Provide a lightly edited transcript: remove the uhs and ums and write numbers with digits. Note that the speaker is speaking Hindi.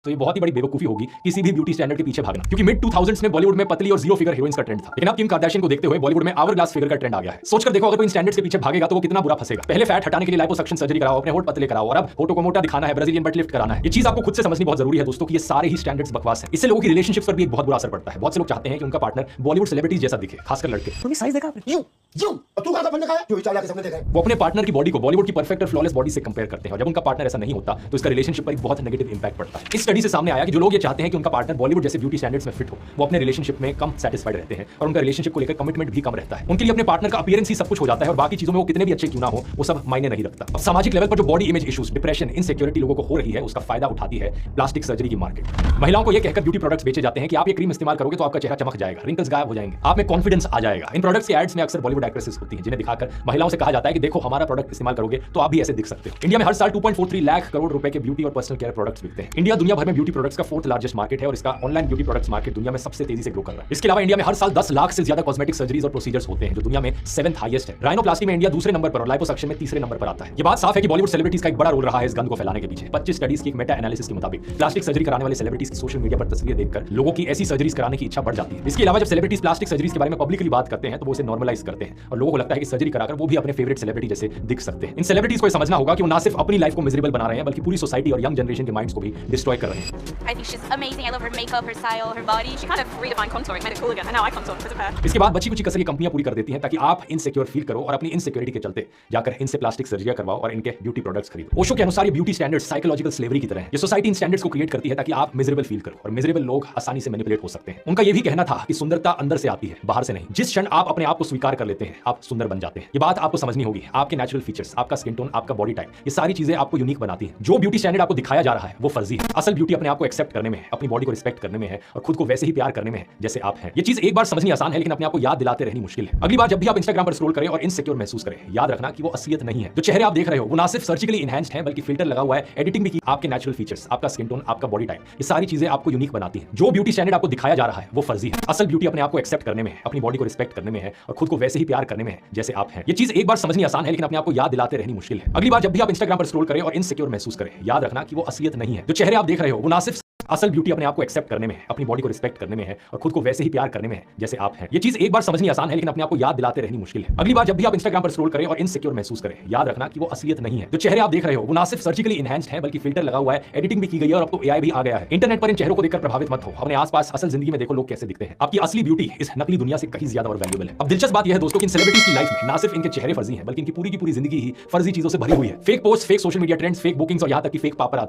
तो ये बहुत ही बड़ी बेवकूफी होगी किसी भी ब्यूटी स्टैंडर्ड के पीछे भागना, क्योंकि मिड 2000s में बॉलीवुड में पतली और जीरो फिगर हीरोइंस का ट्रेंड था। लेकिन अब किम कार्दाशियन को देखते हुए बॉलीवुड में आवर ग्लास फिगर का ट्रेंड आ गया है। सोचकर देखो, अगर कोई इन स्टैंडर्ड्स के पीछे भागेगा तो वो कितना बुरा फंसेगा। पहले फैट हटाने के लिए लाइपोसक्शन सर्जरी कराओ, अपने होठ पतले कराओ, और अब होठों को मोटा दिखाना है, ब्राजीलियन बट लिफ्ट कराना है। ये चीज आपको खुद से समझनी बहुत जरूरी है दोस्तों कि ये सारे ही स्टैंडर्ड्स बकवास है। इससे लोगों की रिलेशनशिप्स पर भी एक बहुत बुरा असर पड़ता है। बहुत से लोग चाहते हैं कि उनका पार्टनर बॉलीवुड सेलिब्रिटीज जैसा दिखे, खासकर लड़के। तुमने साइज देखा आपने? तू कहां बनने का है? जो इटालिया के सामने देखा है। वो अपने पार्टनर की बॉडी को बॉलीवुड की परफेक्ट और फ्लॉलेस बॉडी से कंपेयर करते हैं, और जब उनका पार्टनर ऐसा नहीं होता तो इसका रिलेशनशिप पर एक बहुत नेगेटिव इंपैक्ट पड़ता है। इस स्टडी से सामने आया कि जो लोग ये चाहते हैं कि उनका पार्टनर बॉलीवुड जैसे ब्यूटी स्टैंडर्ड्स में फिट हो, वो अपने रिलेशनशिप में कम सेटिस्फाइड रहते हैं और उनका रिलेशनशिप को लेकर कमिटमेंट भी कम रहता है। उनके लिए अपने पार्टनर का अपीयरेंस ही सब कुछ हो जाता है, और बाकी चीजों में वो कितने भी अच्छे क्यों ना हो वो सब मायने नहीं रखता। अब सामाजिक लेवल पर जो body image issues, depression, insecurity लोगों को हो रही है, उसका फायदा उठाती है प्लास्टिक सर्जरी की मार्केट। महिलाओं को यह कहकर ब्यूटी प्रोडक्ट्स बेचे जाते हैं कि आप ये क्रीम इस्तेमाल करोगे तो आपका चेहरा चमक जाएगा, रिंकल्स गायब हो जाएंगे, आप में कॉन्फिडेंस आ जाएगा। इन प्रोडक्ट्स के एड्स में अक्सर बॉलीवुड एक्ट्रेसेस होती हैं जिन्हें दिखाकर महिलाओं से कहा जाता है कि देखो हमारा प्रोडक्ट इस्तेमाल करोगे तो आप भी ऐसे दिख सकते हो। इंडिया में हर साल 2.43 लाख करोड़ रुपए के ब्यूटी और पर्सनल केयर प्रोडक्ट्स बिकते हैं। इंडिया दुनिया भर में ब्यूटी प्रोडक्ट्स का 4th लार्जेस्ट मार्केट है और इसका ऑनलाइन ब्यूटी प्रोडक्ट्स मार्केट दुनिया में सबसे तेजी से ग्रो कर रहा है। इसके अलावा इंडिया में हर साल 10 लाख से ज्यादा कॉस्मेटिक सर्जरीज और प्रोसीजर्स होते हैं, जो दुनिया में 7th हाईएस्ट है। राइनोप्लास्टी में इंडिया दूसरे नंबर पर और लाइपोसक्शन में तीसरे नंबर पर आता है। ये बात साफ है कि बॉलीवुड सेलिब्रिटीज का एक बड़ा रोल रहा है इस गंद को फैलाने के पीछे। 25 स्टडीज की एक मेटा एनालिसिस के मुताबिक प्लास्टिक सर्जरी कराने वाले सेलिब्रिटीज की सोशल मीडिया पर तस्वीरें देखकर लोगों की ऐसी सर्जरीज कराने की इच्छा बढ़ जाती है। इसके अलावा जब सेलिब्रिटीज प्लास्टिक सर्जरीज के बारे में पब्लिकली बात करते हैं तो वो इसे नॉर्मलाइज करते हैं और लोगों को लगता है कि सर्जरी कराकर वो भी अपने फेवरेट सेलिब्रिटी जैसे दिख सकते हैं। इन सेलिब्रिटीज को समझना होगा कि वो ना सिर्फ अपनी लाइफ को मिजरेबल बना रहे हैं बल्कि पूरी सोसाइटी और यंग जनरेशन के माइंड्स को भी डिस्ट्रॉय कर रहे हैं। I think she's amazing. I love her makeup, her style, her body. She kind of redefined contouring, made it cool again. And now I contour because of her. इसके बाद बची कुछ कसर ये कंपनियां पूरी कर देती हैं ताकि आप इनसिक्योर फील करो और अपनी इनसिक्योरिटी के चलते जाकर इनसे प्लास्टिक सर्जरियां करवाओ और इनके ब्यूटी प्रोडक्ट्स खरीदो। ओशो के अनुसार ये ब्यूटी स्टैंडर्ड्स साइकोलॉजिकल स्लेवरी की तरह है। ये सोसाइटी इन स्टैंडर्ड्स को क्रिएट करती है ताकि आप मिजरेबल फील करो, और मिजरेबल लोग आसानी से मैनिपुलेट हो सकते हैं। उनका ये भी कहना था कि सुंदरता अंदर से आती है, बाहर से नहीं। जिस क्षण आप अपने आप को स्वीकार कर लेते हैं आप सुंदर बन जाते हैं। ये बात आपको समझनी होगी। आपके नेचुरल फीचर्स, आपका स्किन टोन, आपका बॉडी टाइप, ये सारी चीजें आपको यूनिक बनाती हैं। जो ब्यूटी स्टैंडर्ड आपको दिखाया जा रहा है वो फर्जी है। असल ब्यूटी अपने आप को एक्सेप्ट करने में है, अपनी बॉडी को रिस्पेक्ट करने में है और खुद को वैसे ही प्यार करने में है जैसे आप हैं। ये चीज एक बार समझनी आसान है लेकिन अपने आप को याद दिलाते रहनी मुश्किल है। अगली बार जब भी आप इंस्टाग्राम पर स्क्रॉल करें और इनसिक्योर महसूस करें, याद रखना कि वो असलियत नहीं है। जो चेहरे आप देख रहे हो वो ना सिर्फ सर्जिकली इनहैंस्ड है बल्कि फिल्टर लगा हुआ है, एडिटिंग भी की। आपके नेचुरल फीचर्स, आपका स्किन टोन, आपका बॉडी टाइप, ये सारी चीजें आपको यूनिक बनाती हैं। जो ब्यूटी स्टैंडर्ड आपको दिखाया जा रहा है वो फर्जी है। असल ब्यूटी अपने आप को एक्सेप्ट करने में है, अपनी बॉडी को रिस्पेक्ट करने में है और खुद को वैसे ही प्यार करने में है जैसे आप हैं। ये चीज एक बार समझनी आसान है लेकिन अपने आप को याद दिलाते रहनी मुश्किल है। अगली बार जब भी आप इंस्टाग्राम पर स्क्रॉल करें और इनसिक्योर महसूस करें, याद रखना कि वो असलियत नहीं है। जो चेहरे आप देख रहे हो वो ना सिर्फ असल ब्यूटी अपने आप को एक्सेप्ट करने में है, अपनी बॉडी को रिस्पेक्ट करने में है और खुद को वैसे ही प्यार करने में है जैसे आप हैं। ये चीज एक बार समझनी आसान है लेकिन अपने आप को याद दिलाते रहनी मुश्किल है। अगली बार जब भी आप इंस्टाग्राम पर स्क्रॉल करें और इनसिक्योर महसूस करें, याद रखना कि वो असलियत नहीं है। जो चेहरे आप देख रहे हो वो ना सिर्फ सर्जिकली इनहैंस्ड है बल्कि फिल्टर लगा हुआ है, एडिटिंग भी की गई है और अब तो एआई भी आ गया है। इंटरनेट पर इन चेहरों को देखकर प्रभावित मत हो, अपने आसपास असल जिंदगी में देखो लोग कैसे दिखते हैं। आपकी असली ब्यूटी इस नकली दुनिया से कहीं ज्यादा और वैल्यूएबल है। अब दिलचस्प बात यह है दोस्तों कि इन सेलिब्रिटीज की लाइफ में ना सिर्फ इनके चेहरे फर्जी हैं बल्कि इनकी पूरी की पूरी जिंदगी ही फर्जी चीजों से भरी हुई है। Fake post, fake social media trends, fake bookings और यहां तक कि फेक पापरात्स।